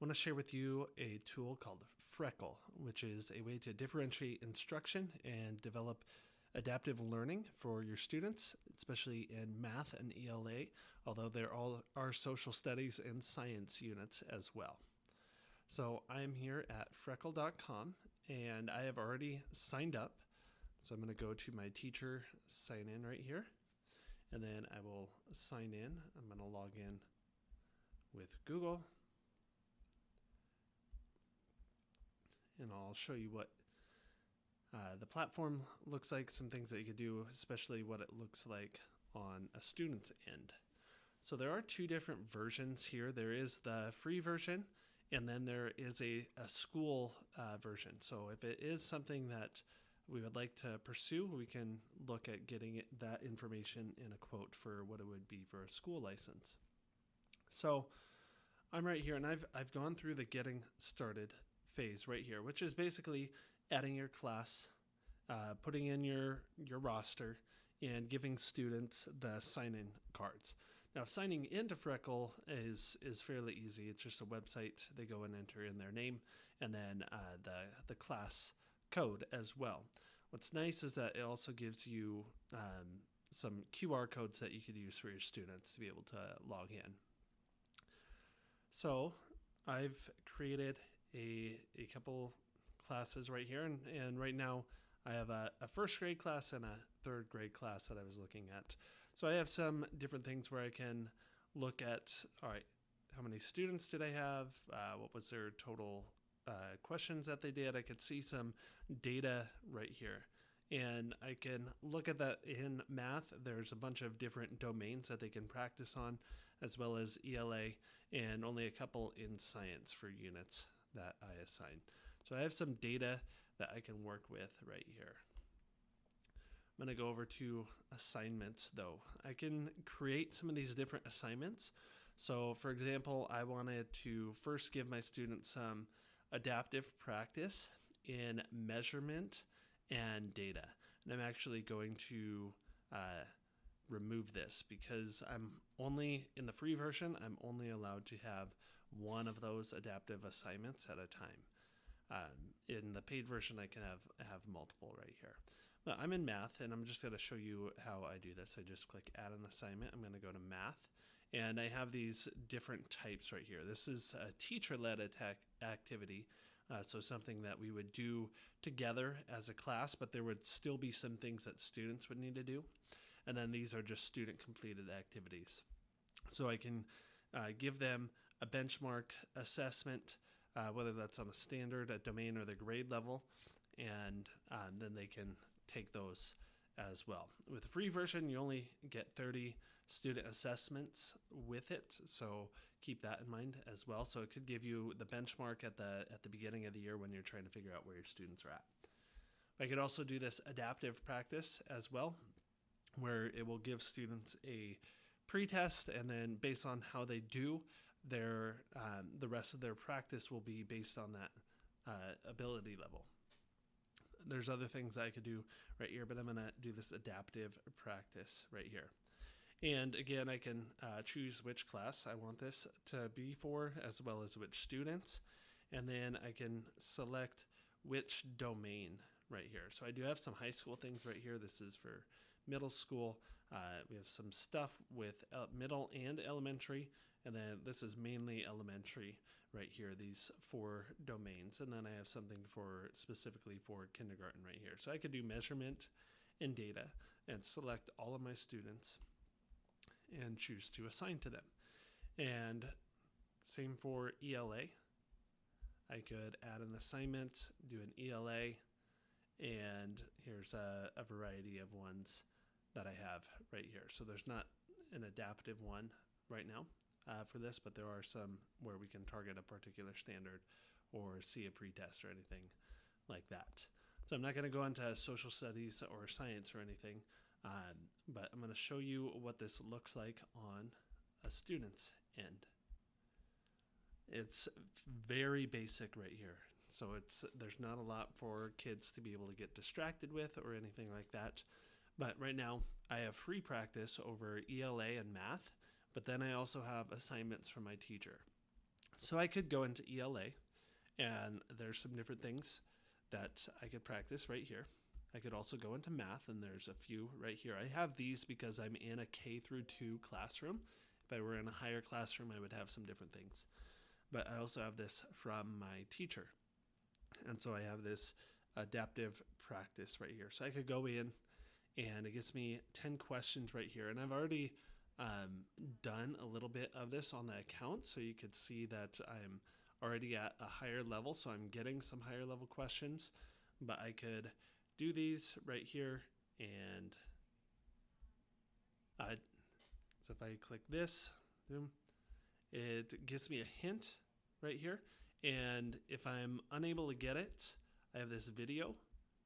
want to share with you a tool called Freckle, which is a way to differentiate instruction and develop adaptive learning for your students, especially in math and ELA, although there all are social studies and science units as well. So I'm here at freckle.com and I have already signed up. So I'm going to go to my teacher sign in right here, and then I will sign in. I'm going to log in with Google, and I'll show you what the platform looks like, some things that you could do, especially what it looks like on a student's end. So there are two different versions here. There is the free version, and then there is a school version. So if it is something that we would like to pursue, we can look at getting that information in a quote for what it would be for a school license. So I'm right here, and I've gone through the getting started phase right here, which is basically adding your class, putting in your roster, and giving students the sign-in cards. Now, signing into Freckle is fairly easy. It's just a website. They go and enter in their name, and then the class code as well. What's nice is that it also gives you some QR codes that you could use for your students to be able to log in. So I've created a couple classes right here, and right now I have a first grade class and a third grade class that I was looking at. So I have some different things where I can look at, all right, how many students did I have? What was their total questions that they did? I could see some data right here, and I can look at that in math. There's a bunch of different domains that they can practice on, as well as ELA, and only a couple in science for units that I assign. So I have some data that I can work with right here. I'm going to go over to assignments though. I can create some of these different assignments. So for example, I wanted to first give my students some adaptive practice in measurement and data. And I'm actually going to remove this because I'm only in the free version, I'm only allowed to have one of those adaptive assignments at a time. In the paid version, I can have multiple right here. But I'm in math, and I'm just going to show you how I do this. I just click add an assignment. I'm going to go to math, and I have these different types right here. This is a teacher-led activity, so something that we would do together as a class, but there would still be some things that students would need to do. And then these are just student-completed activities. So I can give them a benchmark assessment, whether that's on a standard, a domain, or the grade level, and then they can take those as well. With the free version, you only get 30 student assessments with it, so keep that in mind as well. So it could give you the benchmark at the beginning of the year when you're trying to figure out where your students are at. I could also do this adaptive practice as well, where it will give students a pretest, and then based on how they do, the rest of their practice will be based on that ability level. There's other things I could do right here, but I'm going to do this adaptive practice right here. And again, I can choose which class I want this to be for, as well as which students. And then I can select which domain right here. So I do have some high school things right here. This is for middle school. We have some stuff with middle and elementary, and then this is mainly elementary right here, these 4 domains. And then I have something for specifically for kindergarten right here. So I could do measurement and data and select all of my students and choose to assign to them. And same for ELA. I could add an assignment, do an ELA, and here's a variety of ones that I have right here. So there's not an adaptive one right now for this, but there are some where we can target a particular standard or see a pretest or anything like that. So I'm not going to go into social studies or science or anything, but I'm going to show you what this looks like on a student's end. It's very basic right here. So there's not a lot for kids to be able to get distracted with or anything like that. But right now I have free practice over ELA and math, but then I also have assignments from my teacher. So I could go into ELA, and there's some different things that I could practice right here. I could also go into math, and there's a few right here. I have these because I'm in a K through 2 classroom. If I were in a higher classroom, I would have some different things. But I also have this from my teacher. And so I have this adaptive practice right here. So I could go in, and it gives me 10 questions right here. And I've already done a little bit of this on the account, so you could see that I'm already at a higher level, so I'm getting some higher level questions. But I could do these right here, and so if I click this, boom, it gives me a hint right here. And if I'm unable to get it, I have this video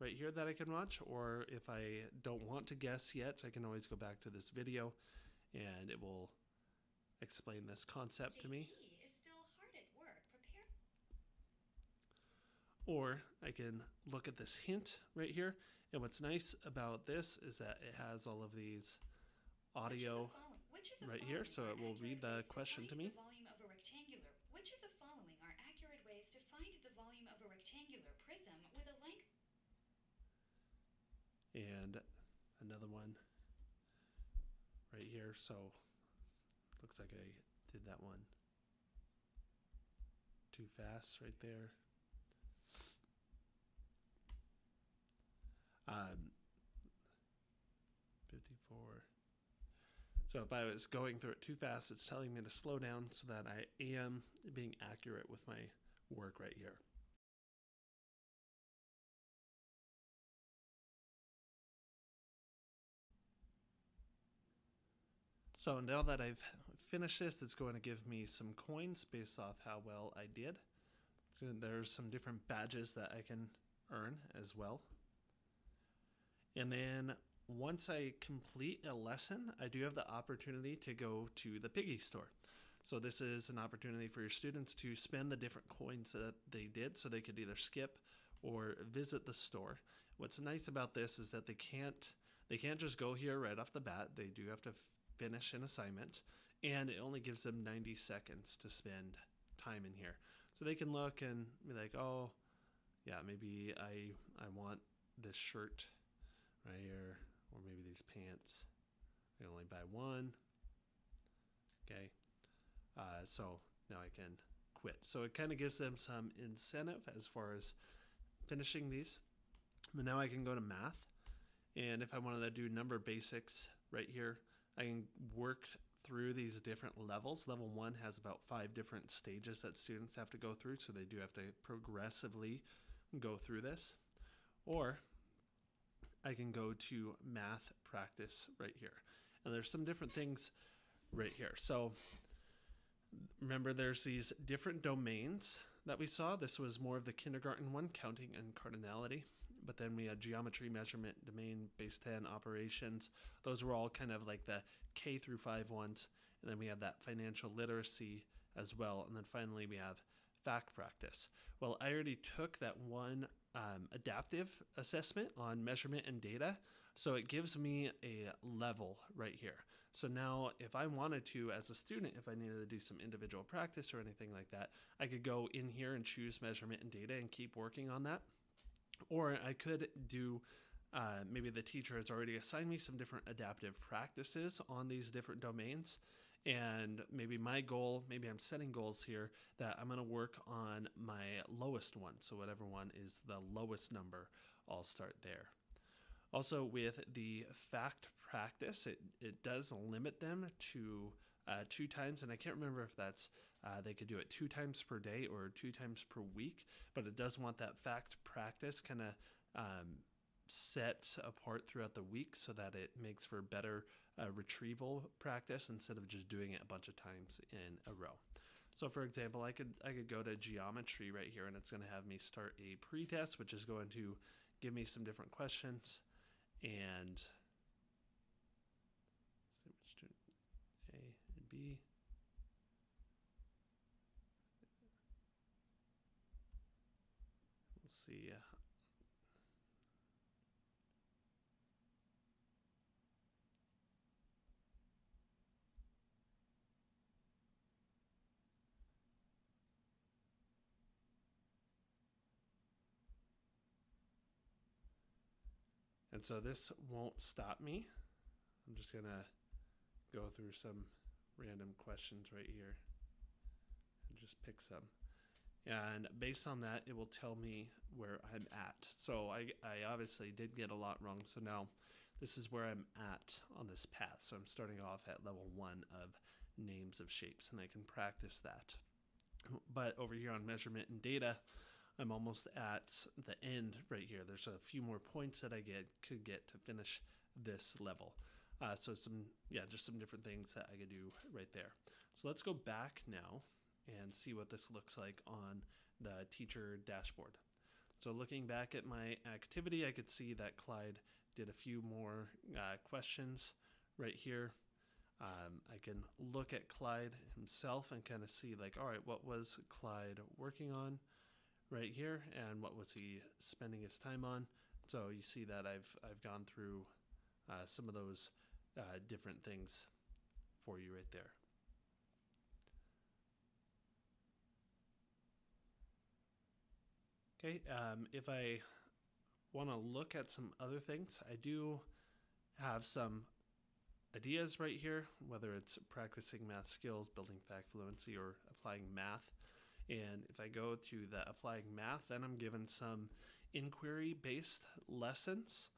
right here that I can watch, or if I don't want to guess yet, I can always go back to this video and it will explain this concept to me. JT is still hard at work preparing. Or I can look at this hint right here. And what's nice about this is that it has all of these audio right here, so it will read the question to me. Which of the following are accurate ways to find the volume of a rectangular prism with a length? And another one right here. So looks like I did that one too fast right there. 54. So if I was going through it too fast, it's telling me to slow down so that I am being accurate with my work right here. So now that I've finished this, it's going to give me some coins based off how well I did. So there's some different badges that I can earn as well. And then once I complete a lesson, I do have the opportunity to go to the piggy store. So this is an opportunity for your students to spend the different coins that they did, so they could either skip or visit the store. What's nice about this is that they can't just go here right off the bat. They do have to finish an assignment, and it only gives them 90 seconds to spend time in here. So they can look and be like, oh, yeah, maybe I want this shirt right here, or maybe these pants. I can only buy one. Okay. So now I can quit. So it kind of gives them some incentive as far as finishing these. But now I can go to math. And if I wanted to do number basics right here, I can work through these different levels. Level 1 has about 5 different stages that students have to go through, so they do have to progressively go through this. Or I can go to math practice right here. And there's some different things right here. So remember, there's these different domains that we saw. This was more of the kindergarten one, counting and cardinality. But then we had geometry, measurement, domain, base 10, operations. Those were all kind of like the K through 5 ones. And then we have that financial literacy as well. And then finally we have fact practice. Well, I already took that one adaptive assessment on measurement and data. So it gives me a level right here. So now if I wanted to, as a student, if I needed to do some individual practice or anything like that, I could go in here and choose measurement and data and keep working on that. Or I could do, maybe the teacher has already assigned me some different adaptive practices on these different domains. And maybe my goal, maybe I'm setting goals here that I'm going to work on my lowest one. So whatever one is the lowest number, I'll start there. Also with the fact practice, it does limit them to 2 times. And I can't remember if that's, they could do it 2 times per day or 2 times per week. But it does want that fact practice kind of set apart throughout the week so that it makes for better retrieval practice instead of just doing it a bunch of times in a row. So for example, I could go to geometry right here, and it's going to have me start a pretest, which is going to give me some different questions. And let's see which student, A and B. We'll see. And so this won't stop me. I'm just going to go through some random questions right here and just pick some. And based on that, it will tell me where I'm at. So I obviously did get a lot wrong. So now this is where I'm at on this path. So I'm starting off at level 1 of names of shapes, and I can practice that. But over here on measurement and data, I'm almost at the end right here. There's a few more points that I could get to finish this level. So just some different things that I could do right there. So let's go back now and see what this looks like on the teacher dashboard. So looking back at my activity, I could see that Clyde did a few more questions right here. I can look at Clyde himself and kind of see like, all right, what was Clyde working on right here, and what was he spending his time on? So you see that I've gone through some of those different things for you right there. Okay, if I want to look at some other things, I do have some ideas right here, whether it's practicing math skills, building fact fluency, or applying math. And if I go to the applying math, then I'm given some inquiry-based lessons,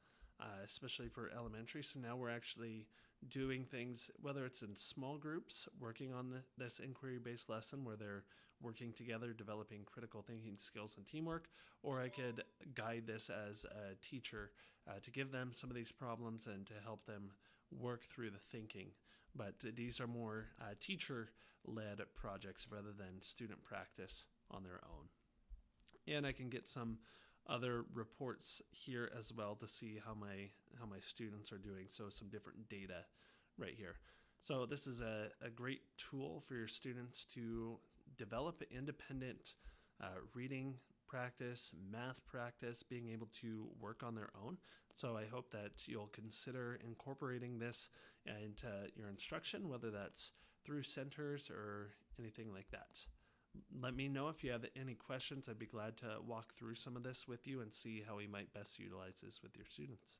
especially for elementary. So now we're actually doing things, whether it's in small groups, working on this inquiry-based lesson where they're working together, developing critical thinking skills and teamwork, or I could guide this as a teacher to give them some of these problems and to help them work through the thinking. But these are more teacher-led projects rather than student practice on their own. And I can get some other reports here as well to see how my students are doing. So some different data right here. So this is a great tool for your students to develop independent reading practice, math practice, being able to work on their own. So I hope that you'll consider incorporating this into your instruction, whether that's through centers or anything like that. Let me know if you have any questions. I'd be glad to walk through some of this with you and see how we might best utilize this with your students.